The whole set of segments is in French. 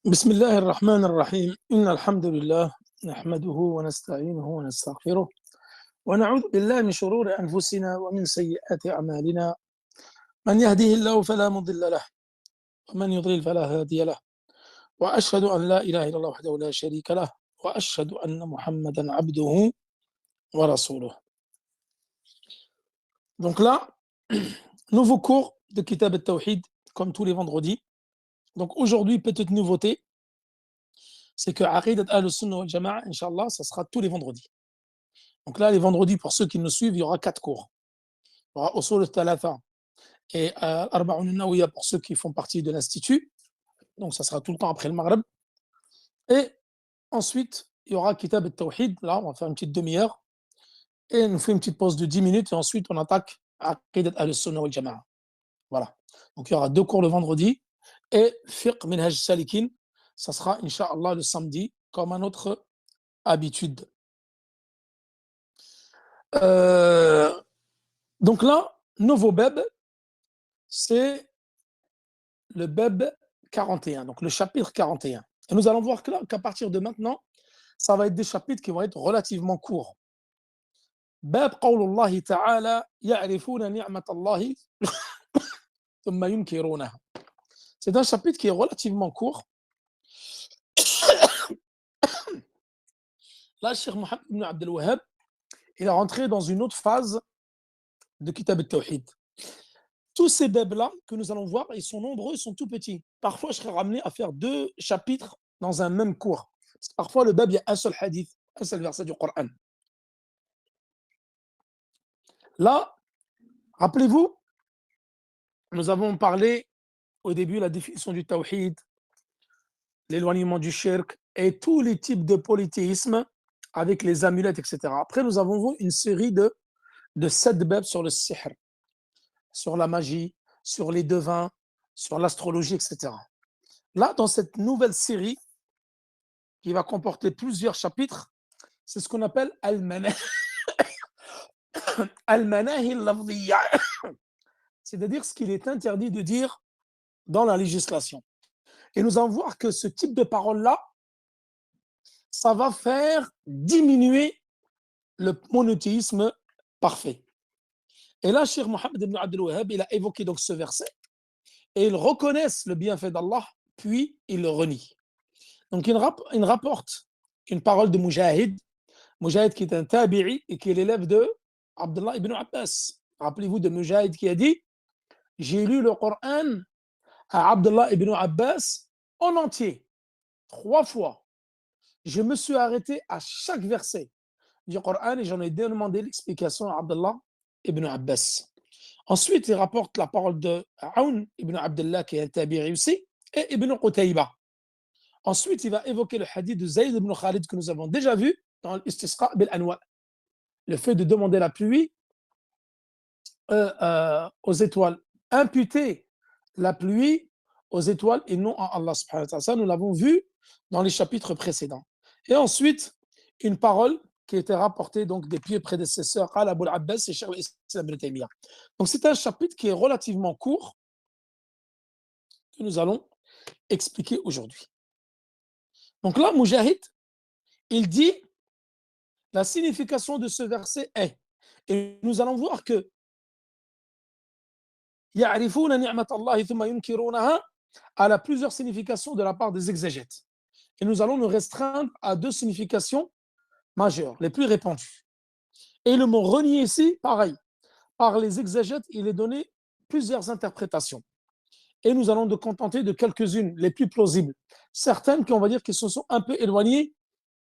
بسم الله الرحمن الرحيم إن الحمد لله نحمده ونستعينه ونستغفره ونعوذ بالله من شرور أنفسنا ومن سيئات أعمالنا من يهده الله فلا مضل له ومن يضلل فلا هادي له وأشهد أن لا إله إلا الله وحده لا شريك له وأشهد أن محمدا عبده ورسوله. Donc là, nouveau cours de Kitab al-Tawhid comme tous les vendredis. Donc aujourd'hui, petite nouveauté, c'est que Aqidat al-Sunnah wal Jama'a, Inch'Allah, ça sera tous les vendredis. Donc là, les vendredis, pour ceux qui nous suivent, il y aura 4 cours. Il y aura Usul al-Thalatha et Arba'un an-Nawawiyya pour ceux qui font partie de l'Institut. Donc ça sera tout le temps après le Maghreb. Et ensuite, il y aura Kitab al-Tawhid. Là, on va faire une petite demi-heure. Et on fait une petite pause de 10 minutes. Et ensuite, on attaque Aqidat al-Sunnah wal Jama'a. Voilà. Donc il y aura 2 cours le vendredi. Et Fiqh Minhaj Salikin, ça sera, Inch'Allah, le samedi, comme à notre habitude. Donc là, nouveau beb, c'est le beb 41, donc le chapitre 41. Et nous allons voir qu'à partir de maintenant, ça va être des chapitres qui vont être relativement courts. Bab qawlullahi ta'ala ya'rifuna ni'matallahi thumma yunkirunaha. C'est un chapitre qui est relativement court. Là, Cheikh Mohammed ibn Abdel Wahhab, il est rentré dans une autre phase de Kitab al-Tawhid. Tous ces bebs-là que nous allons voir, ils sont nombreux, ils sont tout petits. Parfois, je serais ramené à faire 2 chapitres dans un même cours. Parce que parfois, le beb, il y a un seul hadith, un seul verset du Coran. Là, rappelez-vous, nous avons parlé au début la définition du tawhid, l'éloignement du shirk et tous les types de polythéisme avec les amulettes, etc. Après, nous avons vu une série de 7 bebs sur le sihr, sur la magie, sur les devins, sur l'astrologie, etc. Là, dans cette nouvelle série, qui va comporter plusieurs chapitres, c'est ce qu'on appelle Al-Manahi al-Lafdiyya, c'est-à-dire ce qu'il est interdit de dire dans la législation. Et nous allons voir que ce type de parole-là, ça va faire diminuer le monothéisme parfait. Et là, Cheikh Mohammed ibn Abdel Wahhab, il a évoqué donc ce verset, et ils reconnaissent le bienfait d'Allah, puis ils le renient. Donc il rapporte une parole de Mujahid qui est un tabi'i et qui est l'élève de Abdullah ibn Abbas. Rappelez-vous de Mujahid qui a dit « J'ai lu le Coran à Abdullah ibn Abbas en entier, 3 fois. Je me suis arrêté à chaque verset du Coran et j'en ai demandé l'explication à Abdullah ibn Abbas. » Ensuite, il rapporte la parole de Aoun ibn Abdullah qui est un tabi'i aussi et Ibn Qutayba. Ensuite, il va évoquer le hadith de Zayd ibn Khalid que nous avons déjà vu dans l'Istisqa bil Anwa. Le fait de demander la pluie aux étoiles. Imputer la pluie aux étoiles et non à Allah subhanahu wa ta'ala. Ça, nous l'avons vu dans les chapitres précédents. Et ensuite, une parole qui était rapportée donc des pieux prédécesseurs à Abu al-Abbas et Cheikh al-Islam ibn Taymiyyah. Donc c'est un chapitre qui est relativement court que nous allons expliquer aujourd'hui. Donc là, Mujahid, il dit la signification de ce verset est, et nous allons voir que يعرفون نعمة الله ثم ينكرونها elle a plusieurs significations de la part des exégètes. Et nous allons nous restreindre à 2 significations majeures, les plus répandues. Et le mot renier ici, pareil. Par les exégètes, il est donné plusieurs interprétations. Et nous allons nous contenter de quelques-unes, les plus plausibles. Certaines qui, on va dire, qui se sont un peu éloignées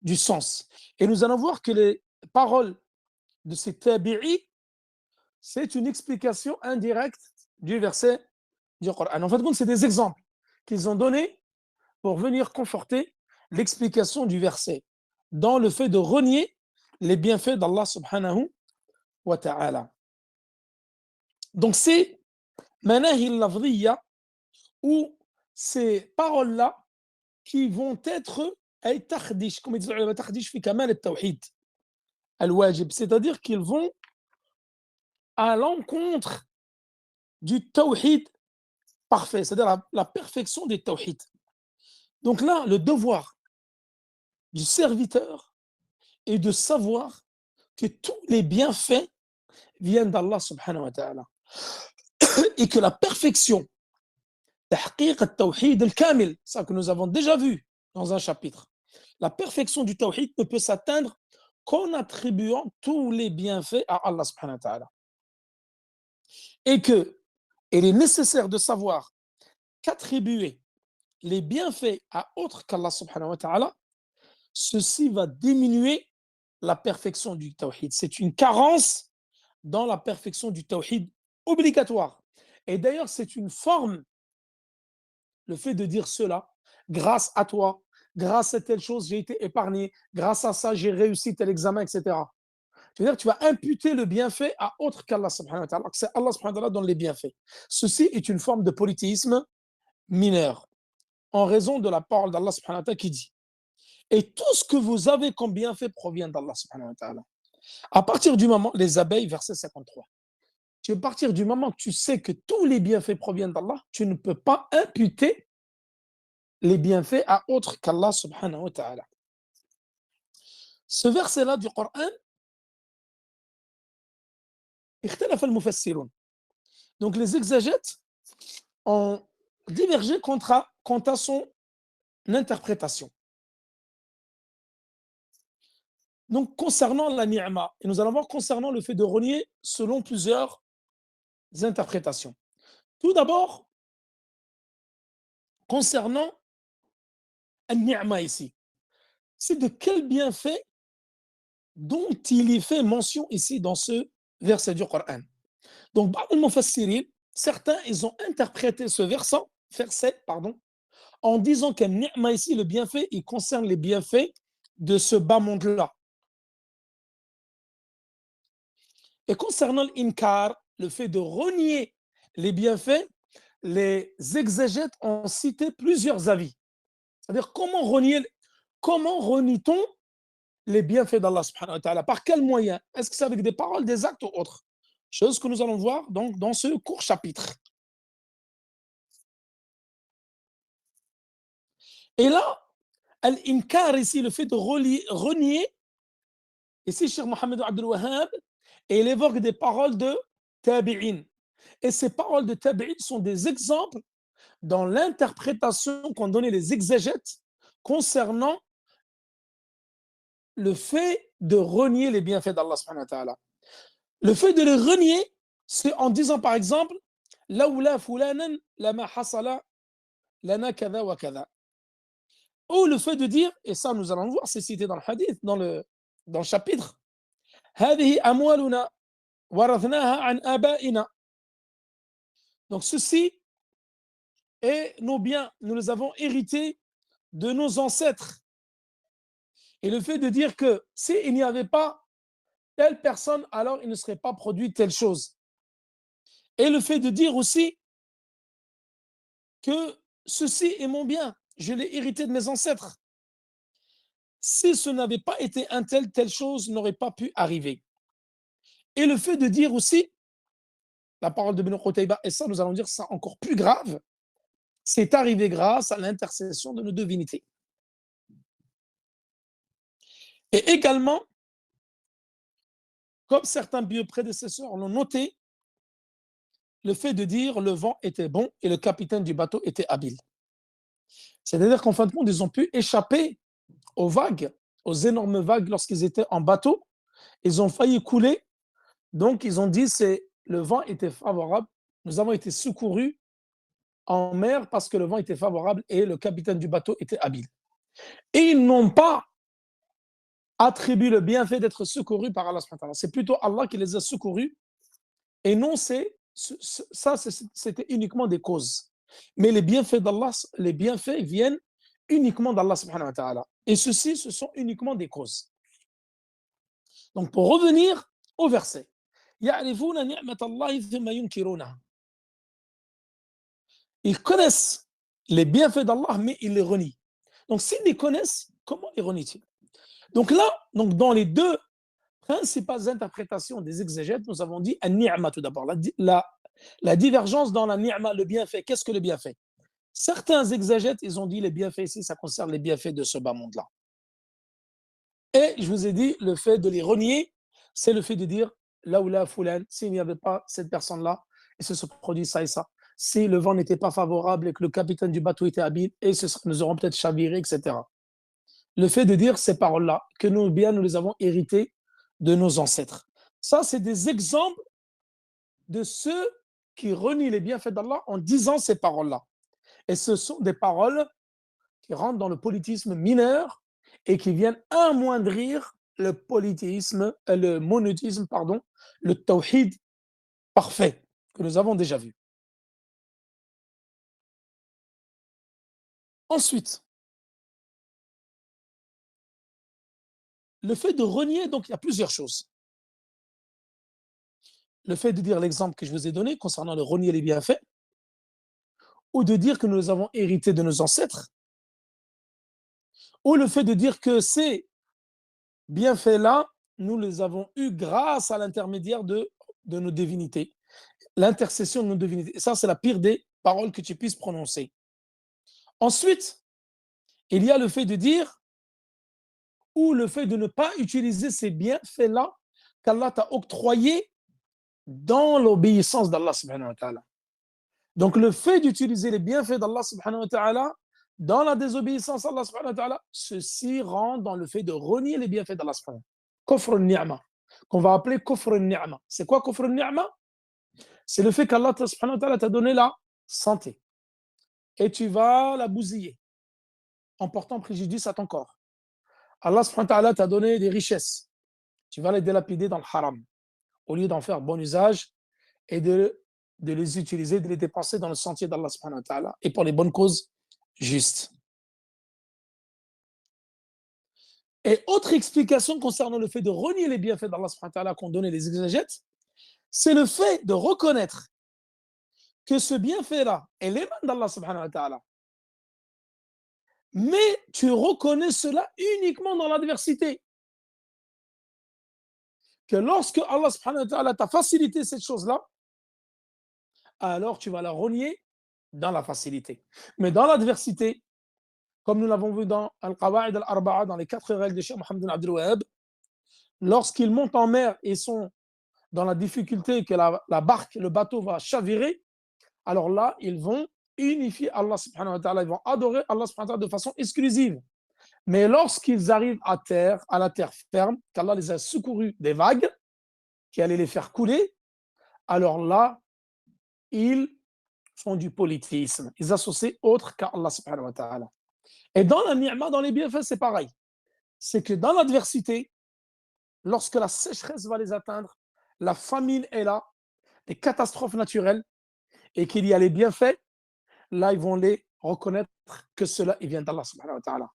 du sens. Et nous allons voir que les paroles de ces tabi'i, c'est une explication indirecte du verset du Coran. En fait, c'est des exemples qu'ils ont donnés pour venir conforter l'explication du verset dans le fait de renier les bienfaits d'Allah subhanahu wa ta'ala. Donc c'est Manahi al-Lafdiyya ou ces paroles-là qui vont être ay takhdish, comme ils disent les takhdish fi kamal al-tawhid al-wajib, c'est-à-dire qu'ils vont à l'encontre du tawhid parfait, c'est-à-dire la perfection des tawhid. Donc là, le devoir du serviteur est de savoir que tous les bienfaits viennent d'Allah subhanahu wa ta'ala et que la perfection, tahqiq al-tawhid al-kamil, ça que nous avons déjà vu dans un chapitre, la perfection du tawhid ne peut s'atteindre qu'en attribuant tous les bienfaits à Allah subhanahu wa ta'ala. Et que il est nécessaire de savoir qu'attribuer les bienfaits à autre qu'Allah subhanahu wa ta'ala, ceci va diminuer la perfection du tawhid. C'est une carence dans la perfection du tawhid obligatoire. Et d'ailleurs, c'est une forme, le fait de dire cela, grâce à toi, grâce à telle chose, j'ai été épargné, grâce à ça, j'ai réussi tel examen, etc. C'est-à-dire que tu vas imputer le bienfait à autre qu'Allah subhanahu wa ta'ala, que c'est Allah subhanahu wa ta'ala donne les bienfaits. Ceci est une forme de polythéisme mineur, en raison de la parole d'Allah subhanahu wa ta'ala qui dit et tout ce que vous avez comme bienfait provient d'Allah subhanahu wa ta'ala. À partir du moment, les abeilles, verset 53, à partir du moment que tu sais que tous les bienfaits proviennent d'Allah, tu ne peux pas imputer les bienfaits à autre qu'Allah subhanahu wa ta'ala. Ce verset-là du Coran, اختلف المفسرون. Donc les exégètes ont divergé quant à son interprétation. Donc concernant la ni'ma, et nous allons voir concernant le fait de renier selon plusieurs interprétations. Tout d'abord, concernant la ni'ma ici, c'est de quel bienfait dont il est fait mention ici dans ce verset du Coran. Donc, certains, ils ont interprété ce verset, en disant que ni'ma ici, le bienfait, il concerne les bienfaits de ce bas monde-là. Et concernant l'inkar, le fait de renier les bienfaits, les exégètes ont cité plusieurs avis. C'est-à-dire, comment renie-t-on les bienfaits d'Allah subhanahu wa ta'ala? Par quel moyen? Est-ce que c'est avec des paroles, des actes ou autres? Chose que nous allons voir donc dans ce court chapitre. Et là, l'inkar ici, le fait de renier, ici, Cheikh Mohamed Abdel Wahhab, et il évoque des paroles de tabi'in. Et ces paroles de tabi'in sont des exemples dans l'interprétation qu'ont donné les exégètes concernant le fait de renier les bienfaits d'Allah subhanahu wa ta'ala. Le fait de les renier, c'est en disant par exemple, laoula fulanan lama hasala lana kada wa kada. Ou le fait de dire, et ça nous allons voir, c'est cité dans le hadith, dans le chapitre, هذه أموالنا ورثناها عن آبائنا. Donc ceci est nos biens, nous les avons hérités de nos ancêtres. Et le fait de dire que s'il n'y avait pas telle personne, alors il ne serait pas produit telle chose. Et le fait de dire aussi que ceci est mon bien, je l'ai hérité de mes ancêtres. Si ce n'avait pas été un telle chose n'aurait pas pu arriver. Et le fait de dire aussi, la parole de Ibn Qutayba, et ça nous allons dire ça encore plus grave, c'est arrivé grâce à l'intercession de nos divinités. Et également, comme certains prédécesseurs l'ont noté, le fait de dire le vent était bon et le capitaine du bateau était habile. C'est-à-dire qu'en fin de compte, ils ont pu échapper aux vagues, aux énormes vagues lorsqu'ils étaient en bateau. Ils ont failli couler. Donc, ils ont dit le vent était favorable. Nous avons été secourus en mer parce que le vent était favorable et le capitaine du bateau était habile. Et ils n'ont pas attribué le bienfait d'être secourus par Allah. C'est plutôt Allah qui les a secourus. Et non, c'était uniquement des causes. Mais les bienfaits d'Allah, les bienfaits viennent uniquement d'Allah subhanahu wa ta'ala. Et ceci, ce sont uniquement des causes. Donc, pour revenir au verset, ils connaissent les bienfaits d'Allah, mais ils les renient. Donc, s'ils les connaissent, comment les renient-ils? Donc là, dans les deux principales interprétations des exégètes, nous avons dit un ni'ma tout d'abord. La divergence dans la ni'ma, le bienfait. Qu'est-ce que le bienfait? Certains exégètes, ils ont dit les bienfaits ici, ça concerne les bienfaits de ce bas monde-là. Et je vous ai dit, le fait de les renier, c'est le fait de dire, là ou là, Foulan, s'il n'y avait pas cette personne-là, et ce se produit ça et ça. Si le vent n'était pas favorable et que le capitaine du bateau était habile, et nous aurons peut-être chaviré, etc. Le fait de dire ces paroles-là, que nous, bien, nous les avons héritées de nos ancêtres. Ça, c'est des exemples de ceux qui renient les bienfaits d'Allah en disant ces paroles-là. Et ce sont des paroles qui rentrent dans le polythéisme mineur et qui viennent amoindrir le polythéisme, le monothéisme, pardon, le tawhid parfait que nous avons déjà vu. Ensuite, le fait de renier, donc il y a plusieurs choses. Le fait de dire l'exemple que je vous ai donné concernant le renier les bienfaits, ou de dire que nous les avons hérités de nos ancêtres, ou le fait de dire que ces bienfaits-là, nous les avons eus grâce à l'intermédiaire de nos divinités, l'intercession de nos divinités. Et ça, c'est la pire des paroles que tu puisses prononcer. Ensuite, il y a le fait de dire ou le fait de ne pas utiliser ces bienfaits-là qu'Allah t'a octroyés dans l'obéissance d'Allah subhanahu wa ta'ala. Donc, le fait d'utiliser les bienfaits d'Allah subhanahu wa ta'ala dans la désobéissance à Allah subhanahu wa ta'ala, ceci rentre dans le fait de renier les bienfaits d'Allah subhanahu wa ta'ala. Kufr al-ni'ma, qu'on va appeler kufr al-ni'ma. C'est quoi kufr al-ni'ma? C'est le fait qu'Allah subhanahu wa ta'ala t'a donné la santé et tu vas la bousiller en portant préjudice à ton corps. Allah subhanahu wa ta'ala t'a donné des richesses, tu vas les délapider dans le haram au lieu d'en faire bon usage et de les utiliser, de les dépenser dans le sentier d'Allah subhanahu wa ta'ala et pour les bonnes causes justes. Et autre explication concernant le fait de renier les bienfaits d'Allah subhanahu wa ta'ala qu'ont donné les exégètes, c'est le fait de reconnaître que ce bienfait-là est l'éman d'Allah subhanahu wa ta'ala. Mais tu reconnais cela uniquement dans l'adversité. Que lorsque Allah subhanahu wa ta'ala t'a facilité cette chose-là, alors tu vas la renier dans la facilité. Mais dans l'adversité, comme nous l'avons vu dans Al-Qawa'id al-Arba'a, dans les 4 règles de Cheikh Mohammed bin Abdul Wahhab, lorsqu'ils montent en mer et sont dans la difficulté que la barque, le bateau va chavirer, alors là, ils vont unifier Allah subhanahu wa ta'ala, ils vont adorer Allah subhanahu wa ta'ala de façon exclusive. Mais lorsqu'ils arrivent à terre, à la terre ferme, qu'Allah les a secourus des vagues qui allaient les faire couler, alors là, ils font du polythéisme. Ils associent autre qu'à Allah subhanahu wa ta'ala. Et dans la ni'ma, dans les bienfaits, c'est pareil. C'est que dans l'adversité, lorsque la sécheresse va les atteindre, la famine est là, les catastrophes naturelles, et qu'il y a les bienfaits, là, ils vont les reconnaître que cela, il vient d'Allah subhanahu wa ta'ala.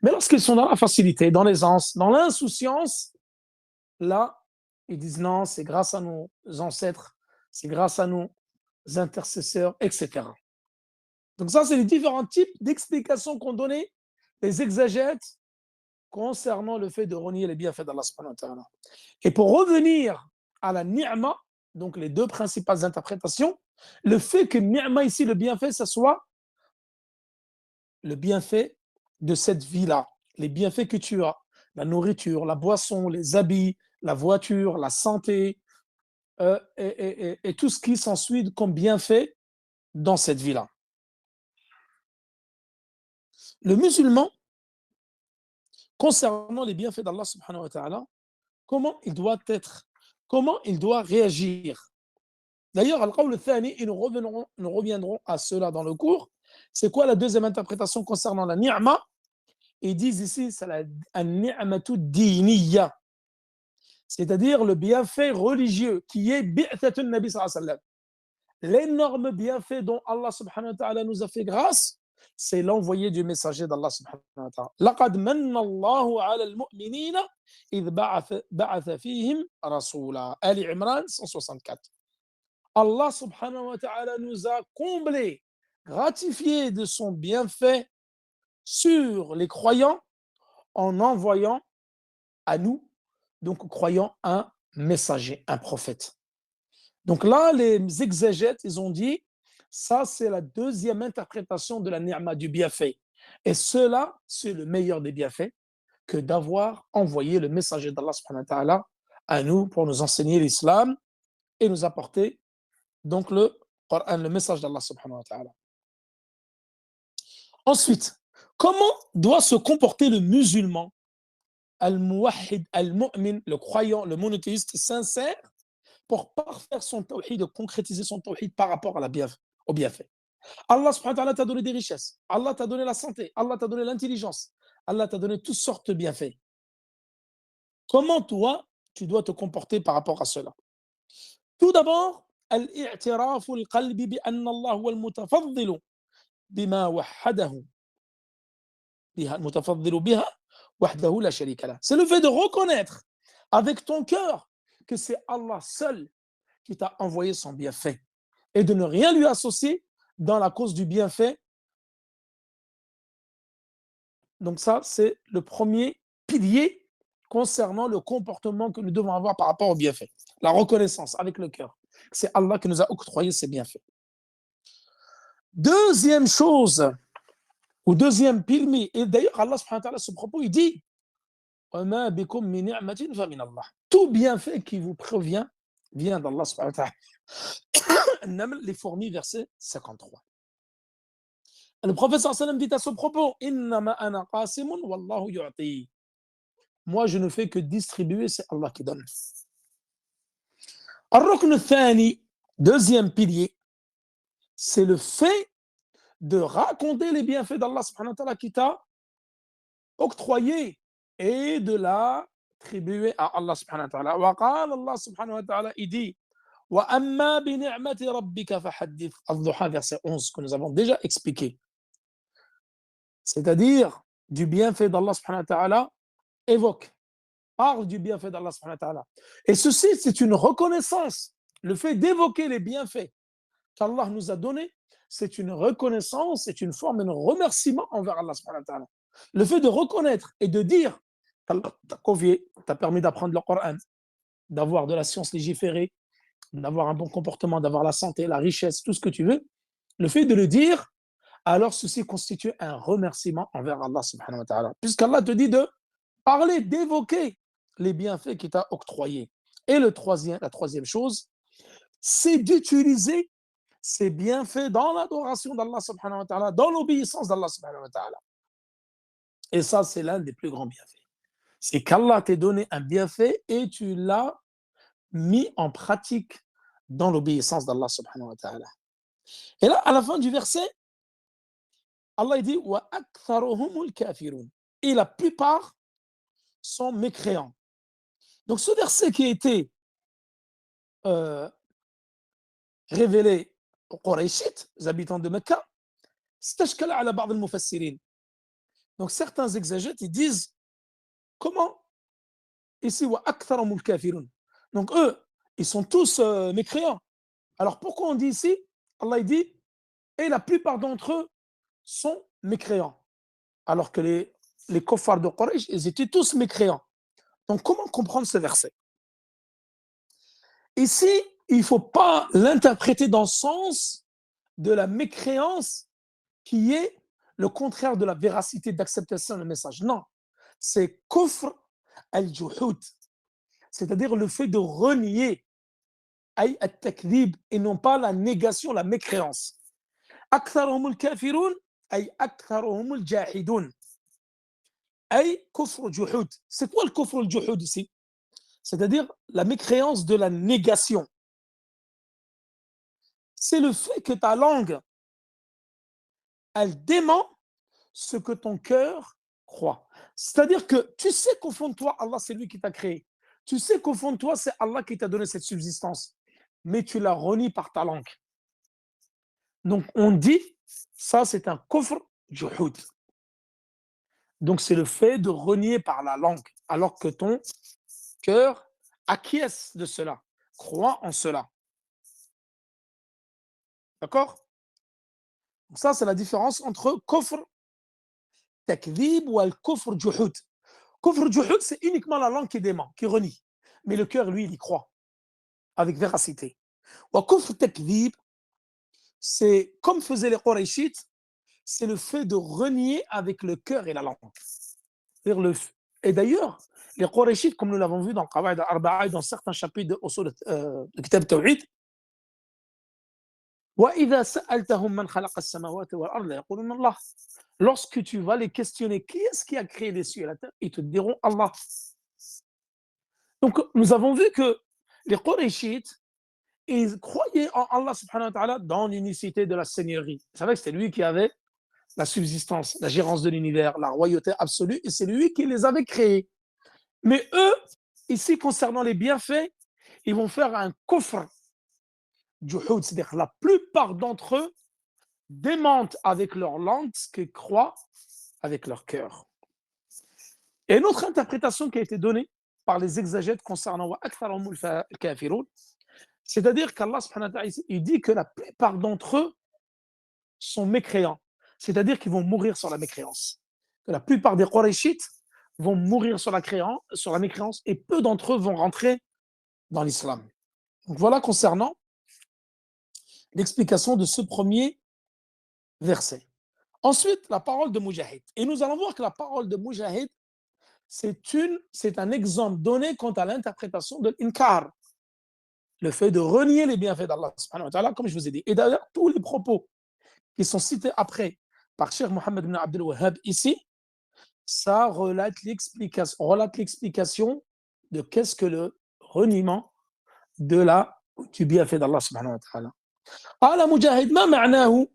Mais lorsqu'ils sont dans la facilité, dans l'aisance, dans l'insouciance, là, ils disent non, c'est grâce à nos ancêtres, c'est grâce à nos intercesseurs, etc. Donc ça, c'est les différents types d'explications qu'ont donné les exégètes concernant le fait de renier les bienfaits d'Allah subhanahu wa ta'ala. Et pour revenir à la ni'ma, donc les deux principales interprétations, le fait que ni'ma ici, le bienfait, ce soit le bienfait de cette vie-là, les bienfaits que tu as, la nourriture, la boisson, les habits, la voiture, la santé, et tout ce qui s'ensuit comme bienfait dans cette vie-là. Le musulman, concernant les bienfaits d'Allah subhanahu wa ta'ala, comment il doit être, comment il doit réagir. D'ailleurs, al-qawl al-thani, et nous reviendrons à cela dans le cours, c'est quoi la deuxième interprétation concernant la ni'ma? Ils disent ici, c'est la ni'matu diniya, c'est-à-dire le bienfait religieux qui est bi'thatun nabi sallallahu alayhi wa sallam. L'énorme bienfait dont Allah subhanahu wa ta'ala nous a fait grâce, c'est l'envoyé du messager d'Allah subhanahu wa ta'ala. لَقَدْ مَنَّ اللَّهُ عَلَى الْمُؤْمِنِينَ إِذْ بَعَثَ فِيهِمْ رَسُولًا. Ali Imran 164. Allah subhanahu wa ta'ala nous a comblés, gratifiés de son bienfait sur les croyants en envoyant à nous, donc croyants, un messager, un prophète. Donc là, les exégètes, ils ont dit, Ça, c'est la deuxième interprétation de la ni'ma, du bienfait. Et cela, c'est le meilleur des bienfaits que d'avoir envoyé le messager d'Allah subhanahu wa ta'ala à nous pour nous enseigner l'islam et nous apporter donc le Coran, le message d'Allah subhanahu wa ta'ala. Ensuite, comment doit se comporter le musulman, al-muwahhid, al-mu'min, le croyant, le monothéiste sincère, pour parfaire son tawhid, de concrétiser son tawhid par rapport au bienfait. Allah subhanahu wa ta'ala t'a donné des richesses, Allah t'a donné la santé, Allah t'a donné l'intelligence, Allah t'a donné toutes sortes de bienfaits. Comment toi, tu dois te comporter par rapport à cela? Tout d'abord, الاعتراف القلب بأن الله هو المتفضل بما وحده بها المتفضل بها وحده لا شريك له. C'est le fait de reconnaître avec ton cœur que c'est Allah seul qui t'a envoyé son bienfait et de ne rien lui associer dans la cause du bienfait. Donc ça, c'est le premier pilier concernant le comportement que nous devons avoir par rapport au bienfait. La reconnaissance avec le cœur. C'est Allah qui nous a octroyé ces bienfaits. Deuxième chose, ou deuxième pilier, et d'ailleurs Allah subhanahu wa ta'ala, ce propos, il dit tout bienfait qui vous provient vient d'Allah subhanahu wa ta'ala. Les fourmis, verset 53. Le prophète sallallahu alayhi wa sallam dit à ce propos innama ana qasimun wallahu yu'ti. Moi, je ne fais que distribuer, c'est Allah qui donne. Ar-rukn al-thani, deuxième pilier, c'est le fait de raconter les bienfaits d'Allah subhanahu wa ta'ala qui t'a octroyé et de l'attribuer à Allah subhanahu wa ta'ala. Wa qala Allah subhanahu wa ta'ala, il dit wa amma bi ni'mati rabbika fahaddith. Al-Duha, verset 11, que nous avons déjà expliqué. C'est-à-dire du bienfait d'Allah subhanahu wa ta'ala, évoque, parle du bienfait d'Allah subhanahu wa ta'ala. Et ceci, c'est une reconnaissance. Le fait d'évoquer les bienfaits qu'Allah nous a donnés, c'est une reconnaissance, c'est une forme de remerciement envers Allah subhanahu wa ta'ala. Le fait de reconnaître et de dire qu'Allah t'a convié, t'a permis d'apprendre le Coran, d'avoir de la science légiférée, d'avoir un bon comportement, d'avoir la santé, la richesse, tout ce que tu veux, le fait de le dire, alors ceci constitue un remerciement envers Allah subhanahu wa ta'ala. Puisqu'Allah te dit de parler, d'évoquer les bienfaits qu'il t'a octroyés. Et la troisième chose, c'est d'utiliser ces bienfaits dans l'adoration d'Allah subhanahu wa ta'ala, dans l'obéissance d'Allah subhanahu wa ta'ala. Et ça, c'est l'un des plus grands bienfaits. C'est qu'Allah t'a donné un bienfait et tu l'as mis en pratique dans l'obéissance d'Allah subhanahu wa ta'ala. Et là, à la fin du verset, Allah dit wa aktharuhumul kafirun. Et la plupart sont mécréants. Donc ce verset qui a été révélé aux Qurayshites, les habitants de Mecca, استشكل على بعض المفسرين. Donc certains exégètes, ils disent comment ici wa aktharuhumul kafirun. Donc eux, ils sont tous mécréants. Alors pourquoi on dit ici, Allah il dit et la plupart d'entre eux sont mécréants. Alors que les kuffars de Quraysh, ils étaient tous mécréants. Donc comment comprendre ce verset? Ici, il ne faut pas l'interpréter dans le sens de la mécréance qui est le contraire de la véracité d'acceptation du message. Non, c'est kufr al-juhud, c'est-à-dire le fait de renier ay at-takdhib et non pas la négation, la mécréance. Aktharuhum al-kafirun ay aktharuhum al-jahidun ay kufr juhud. C'est quoi le kufr al-juhud ici? C'est-à-dire la mécréance de la négation. C'est le fait que ta langue, elle dément ce que ton cœur croit. C'est-à-dire que tu sais qu'au fond de toi, Allah, c'est lui qui t'a créé. Tu sais qu'au fond de toi, c'est Allah qui t'a donné cette subsistance. Mais tu la renies par ta langue. Donc, on dit, ça, c'est un kufr juhud. Donc, c'est le fait de renier par la langue, alors que ton cœur acquiesce de cela, croit en cela. D'accord? Donc ça, c'est la différence entre kufr takdhib ou al-kufr juhud. Kufr juhud, c'est uniquement la langue qui dément, qui renie. Mais le cœur, lui, il y croit avec véracité. Wa kufr takdhib, c'est comme faisaient les Qurayshites, c'est le fait de renier avec le cœur et la langue. Et d'ailleurs, les Qurayshites, comme nous l'avons vu dans Qawaid al-Arba'a et dans certains chapitres de Kitab Tawhid, وَإِذَا سَأَلْتَهُمْ مَنْ خَلَقَ السَّمَاوَاتِ وَالْأَرْضَ يَقُولُونَ اللَّهُ. Lorsque tu vas les questionner, qui est-ce qui a créé les cieux et la terre, ils te diront Allah. Donc, nous avons vu que les Qurayshites, ils croyaient en Allah subhanahu wa ta'ala dans l'unicité de la seigneurie. Vous savez que c'était lui qui avait la subsistance, la gérance de l'univers, la royauté absolue, et c'est lui qui les avait créés. Mais eux, ici, concernant les bienfaits, ils vont faire un kufr du houd, c'est-à-dire que la plupart d'entre eux démentent avec leur langue ce qu'ils croient avec leur cœur. Et une autre interprétation qui a été donnée par les exégètes concernant wa aktharuhum al-kafirun, c'est-à-dire qu'Allah subhanahu wa ta'ala, il dit que la plupart d'entre eux sont mécréants, c'est-à-dire qu'ils vont mourir sur la mécréance. Que la plupart des Qurayshites vont mourir sur la mécréance et peu d'entre eux vont rentrer dans l'islam. Donc voilà concernant l'explication de ce premier verset. Ensuite, la parole de Mujahid. Et nous allons voir que la parole de Mujahid, c'est un exemple donné quant à l'interprétation de l'inkar, le fait de renier les bienfaits d'Allah subhanahu wa ta'ala, comme je vous ai dit. Et d'ailleurs, tous les propos qui sont cités après par Cheikh Mohammed ibn Abdel Wahhab ici, ça relate l'explication de qu'est-ce que le reniement du bienfait d'Allah subhanahu wa ta'ala. قال مجاهد ما معناه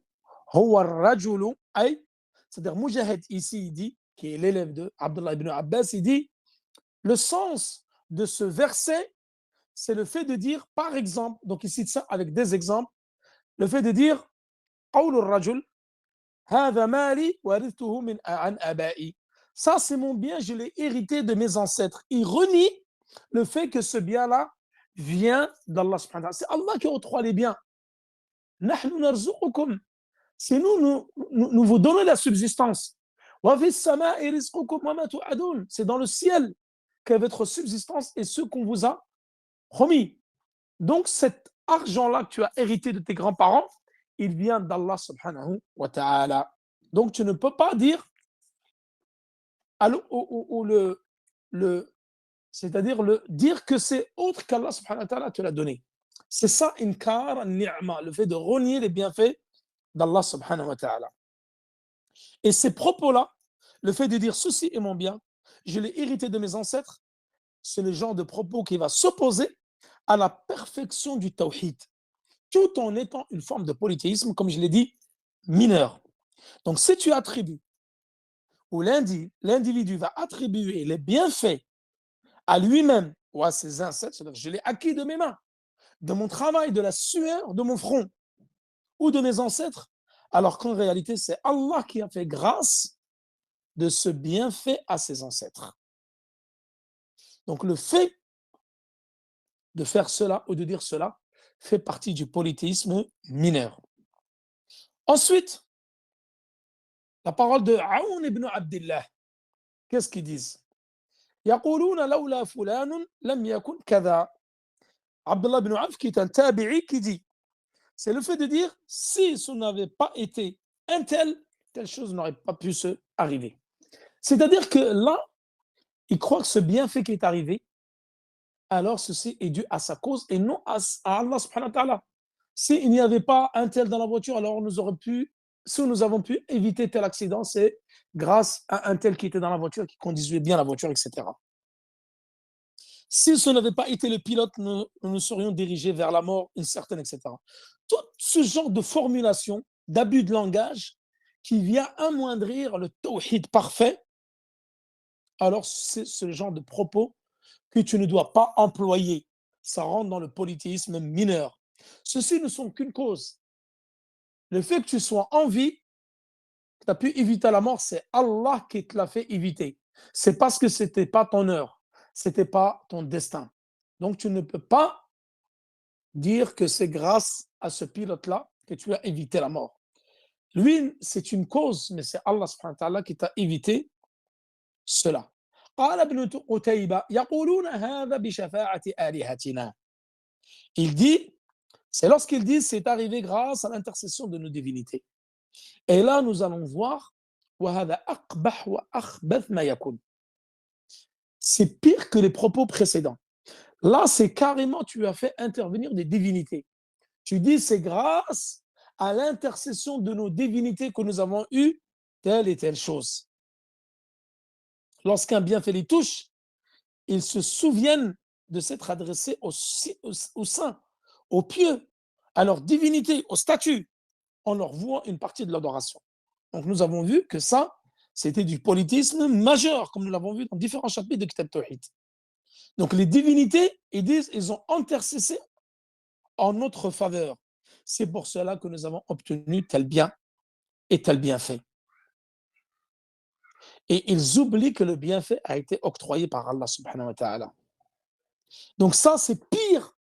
هو الرجل أي, c'est-à-dire Mujahid ici il dit, qui est l'élève de Abdullah ibn Abbas, il dit le sens de ce verset, c'est le fait de dire, par exemple, donc il cite ça avec des exemples, le fait de dire قول الرجل هذا مالي ورثته من عن آبائي. Ça, c'est mon bien, je l'ai hérité de mes ancêtres. Il renie le fait que ce bien-là vient d'Allah subhanahu wa ta'ala. C'est Allah qui octroie les biens. نحن نرزقكم. C'est nous vous donnons la subsistance. وفي السماء رزقكم وما توعدون. C'est dans le ciel qu'est votre subsistance et ce qu'on vous a promis. Donc cet argent-là que tu as hérité de tes grands-parents, il vient d'Allah subhanahu wa ta'ala. Donc tu ne peux pas dire c'est-à-dire dire que c'est autre qu'Allah subhanahu wa ta'ala te l'a donné. C'est ça, inkar ni'ma, le fait de renier les bienfaits d'Allah subhanahu wa ta'ala. Et ces propos-là, le fait de dire ceci est mon bien, je l'ai hérité de mes ancêtres, c'est le genre de propos qui va s'opposer à la perfection du tawhid, tout en étant une forme de polythéisme, comme je l'ai dit, mineur. Donc si tu attribues, ou l'individu va attribuer les bienfaits à lui-même ou à ses ancêtres, c'est-à-dire je l'ai acquis de mes mains, de mon travail, de la sueur de mon front ou de mes ancêtres, alors qu'en réalité, c'est Allah qui a fait grâce de ce bienfait à ses ancêtres. Donc le fait de faire cela ou de dire cela fait partie du polythéisme mineur. Ensuite, la parole de Aoun ibn Abdillah. Qu'est-ce qu'ils disent? يقولون لولا فلان لم يكن كذا. Abdullah ibn Auf, qui est un tabi'i, qui dit, c'est le fait de dire, si ce n'avait pas été un telle chose n'aurait pas pu se arriver. C'est-à-dire que là, il croit que ce bienfait qui est arrivé, alors ceci est dû à sa cause et non à Allah subhanahu wa ta'ala. S'il n'y avait pas un tel dans la voiture, alors si nous avons pu éviter tel accident, c'est grâce à un tel qui était dans la voiture, qui conduisait bien la voiture, etc. Si ce n'avait pas été le pilote, nous nous serions dirigés vers la mort incertaine, etc. Tout ce genre de formulation, d'abus de langage, qui vient amoindrir le tawhid parfait, alors c'est ce genre de propos que tu ne dois pas employer. Ça rentre dans le polythéisme mineur. Ceci ne sont qu'une cause. Le fait que tu sois en vie, que tu as pu éviter la mort, c'est Allah qui te l'a fait éviter. C'est parce que ce n'était pas ton heure, ce n'était pas ton destin. Donc tu ne peux pas dire que c'est grâce à ce pilote-là que tu as évité la mort. Lui, c'est une cause, mais c'est Allah subhanahu wa ta'ala qui t'a évité cela. قال ابن قتيبة يقولون هذا بشفاعة آلهتنا. Il dit, C'est lorsqu'ils disent c'est arrivé grâce à l'intercession de nos divinités. Et là, nous allons voir c'est pire que les propos précédents. Là, c'est carrément, tu as fait intervenir des divinités. Tu dis, c'est grâce à l'intercession de nos divinités que nous avons eu telle et telle chose. Lorsqu'un bienfait les touche, ils se souviennent de s'être adressés aux saints, aux pieux, à leur divinité, au statut, en leur vouant une partie de l'adoration. Donc nous avons vu que ça, c'était du polythéisme majeur, comme nous l'avons vu dans différents chapitres de Kitab Tawhid. Donc les divinités, ils disent, ils ont intercessé en notre faveur. C'est pour cela que nous avons obtenu tel bien et tel bienfait. Et ils oublient que le bienfait a été octroyé par Allah subhanahu wa ta'ala. Donc ça, c'est pire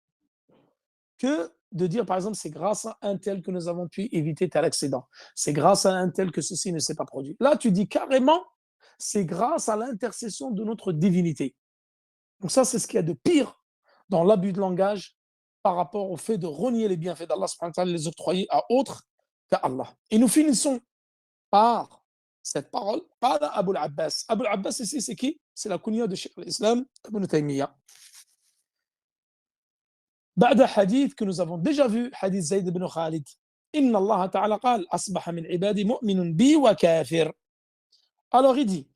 que de dire, par exemple, c'est grâce à un tel que nous avons pu éviter tel accident. C'est grâce à un tel que ceci ne s'est pas produit. Là, tu dis carrément, c'est grâce à l'intercession de notre divinité. Donc ça, c'est ce qu'il y a de pire dans l'abus de langage par rapport au fait de renier les bienfaits d'Allah, les octroyer à autres qu'à Allah. Et nous finissons par cette parole, par Abu al-Abbas. Abu al-Abbas ici, c'est qui? C'est la kunya de Cheikh al-Islam, Ibn Taymiyyah. بعد حديث que nous avons déjà vu, hadith Zayd ibn Khalid. إن الله تعالى قال أصبح من عبادي مؤمن بي وكافر. Alors il dit,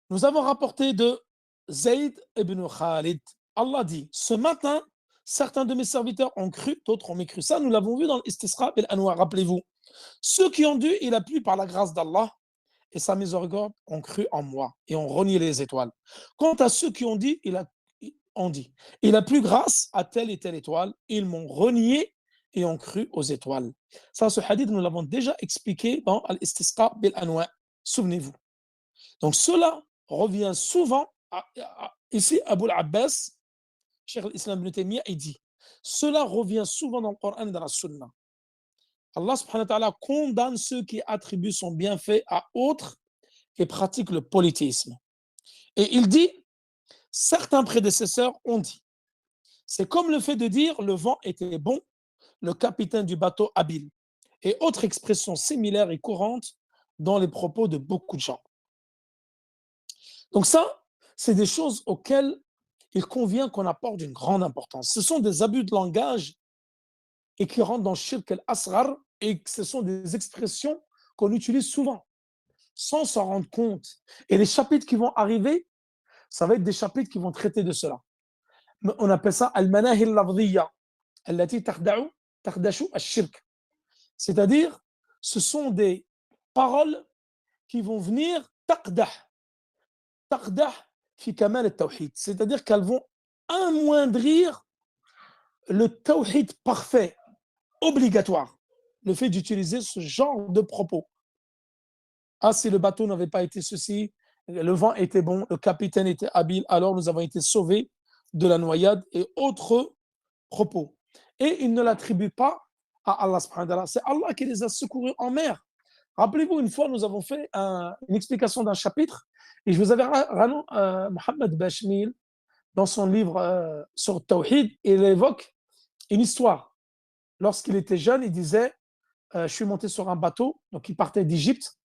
nous avons rapporté de Zayd ibn Khalid. Allah dit, ce matin, certains de mes serviteurs ont cru, d'autres ont mécru. Ça, nous l'avons vu dans l'Istisqa bil Anwar, rappelez-vous. Ceux qui ont dû, il a plu par la grâce d'Allah et sa miséricorde ont cru en moi et ont renié les étoiles. Quant à ceux qui ont dit, il a plu grâce à telle et telle étoile, ils m'ont renié et ont cru aux étoiles. Ça, ce hadith, nous l'avons déjà expliqué dans Al-Istisqa bil Anwa. Souvenez-vous. Donc, cela revient souvent, ici, Abu al-Abbas, Cheikh al-Islam ibn Taymiyyah, il dit, cela revient souvent dans le Coran et dans la Sunna. Allah subhanahu wa ta'ala condamne ceux qui attribuent son bienfait à autres et pratiquent le polythéisme. Et il dit, certains prédécesseurs ont dit, c'est comme le fait de dire le vent était bon, le capitaine du bateau habile, et autres expressions similaires et courantes dans les propos de beaucoup de gens. Donc ça, c'est des choses auxquelles il convient qu'on apporte une grande importance. Ce sont des abus de langage et qui rentrent dans Shirk al-Asghar, et ce sont des expressions qu'on utilise souvent, sans s'en rendre compte. Et les chapitres qui vont arriver, ça va être des chapitres qui vont traiter de cela. On appelle ça al-manahi al-lafdhiya, allati takhdashu al-shirk. C'est-à-dire, ce sont des paroles qui vont venir taqdah fi kamal al-tawhid. C'est-à-dire qu'elles vont amoindrir le tawhid parfait, obligatoire. Le fait d'utiliser ce genre de propos. Ah, si le bateau n'avait pas été ceci, le vent était bon, le capitaine était habile, alors nous avons été sauvés de la noyade et autres propos. Et il ne l'attribue pas à Allah subhanahu wa ta'ala. C'est Allah qui les a secourus en mer. Rappelez-vous, une fois, nous avons fait une explication d'un chapitre et je vous avais Mohamed Bashmil, dans son livre sur Tawhid, il évoque une histoire. Lorsqu'il était jeune, il disait je suis monté sur un bateau, donc il partait d'Égypte.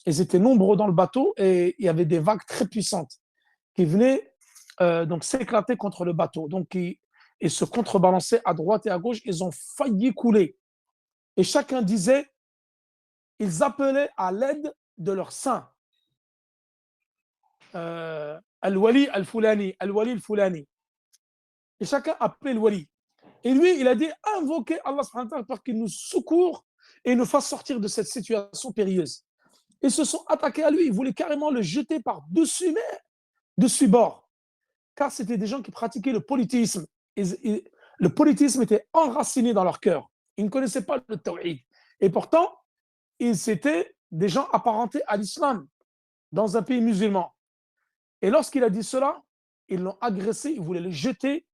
Ils étaient nombreux dans le bateau et il y avait des vagues très puissantes qui venaient donc s'éclater contre le bateau. Donc ils se contrebalançaient à droite et à gauche. Ils ont failli couler. Et chacun disait, ils appelaient à l'aide de leur saint. Al-Wali al-Fulani, Al-Wali al-Fulani. Et chacun appelait le Wali. Et lui, il a dit, invoquez Allah subhanahu wa ta'ala pour qu'il nous secourt et nous fasse sortir de cette situation périlleuse. Ils se sont attaqués à lui, ils voulaient carrément le jeter par-dessus mer, dessus bord. Car c'était des gens qui pratiquaient le polythéisme. Le polythéisme était enraciné dans leur cœur. Ils ne connaissaient pas le tawhid. Et pourtant, ils étaient des gens apparentés à l'islam dans un pays musulman. Et lorsqu'il a dit cela, ils l'ont agressé, ils voulaient le jeter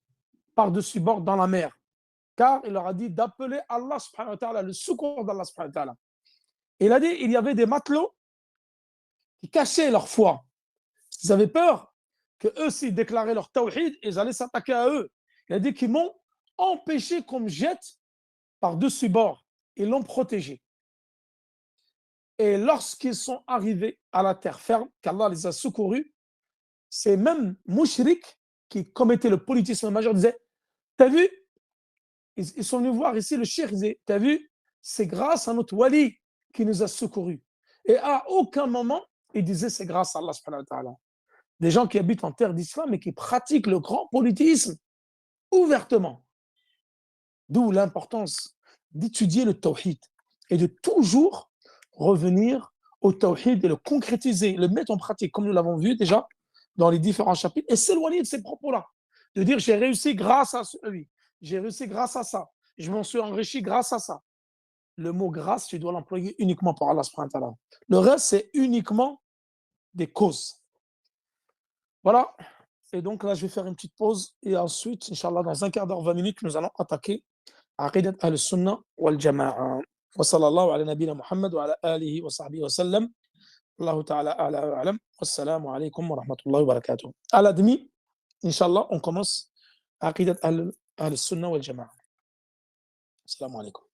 par-dessus bord dans la mer. Car il leur a dit d'appeler Allah subhanahu wa ta'ala, le secours d'Allah subhanahu wa ta'ala. Et il a dit, il y avait des matelots qui cachaient leur foi. Ils avaient peur que eux, s'ils déclaraient leur tawhid, ils allaient s'attaquer à eux. Il a dit qu'ils m'ont empêché qu'on me jette par-dessus bord. Ils l'ont protégé. Et lorsqu'ils sont arrivés à la terre ferme, qu'Allah les a secourus, c'est même Mouchrik qui commettait le politisme majeur, disait, t'as vu, ils sont venus voir ici le cheikh, ils disaient, t'as vu, c'est grâce à notre wali qui nous a secourus. Et à aucun moment, ils disaient, c'est grâce à Allah subhanahu wa ta'ala. Des gens qui habitent en terre d'islam et qui pratiquent le grand politisme ouvertement. D'où l'importance d'étudier le tawhid et de toujours revenir au tawhid et le concrétiser, le mettre en pratique, comme nous l'avons vu déjà dans les différents chapitres, et s'éloigner de ces propos-là. De dire, j'ai réussi grâce à lui, j'ai réussi grâce à ça, je m'en suis enrichi grâce à ça. Le mot grâce, tu dois l'employer uniquement pour Allah subhanahu wa ta'ala. Le reste, c'est uniquement des causes. Voilà. Et donc là, je vais faire une petite pause et ensuite, Inch'Allah, dans un quart d'heure, 20 minutes, nous allons attaquer عقيدة أهل السنة والجماعة وصلى الله على نبينا محمد وعلى آله وصحبه وسلم الله تعالى أعلى وأعلم والسلام عليكم ورحمة الله وبركاته à la demi Inch'Allah on commence عقيدة أهل السنة والجماعة السلام عليكم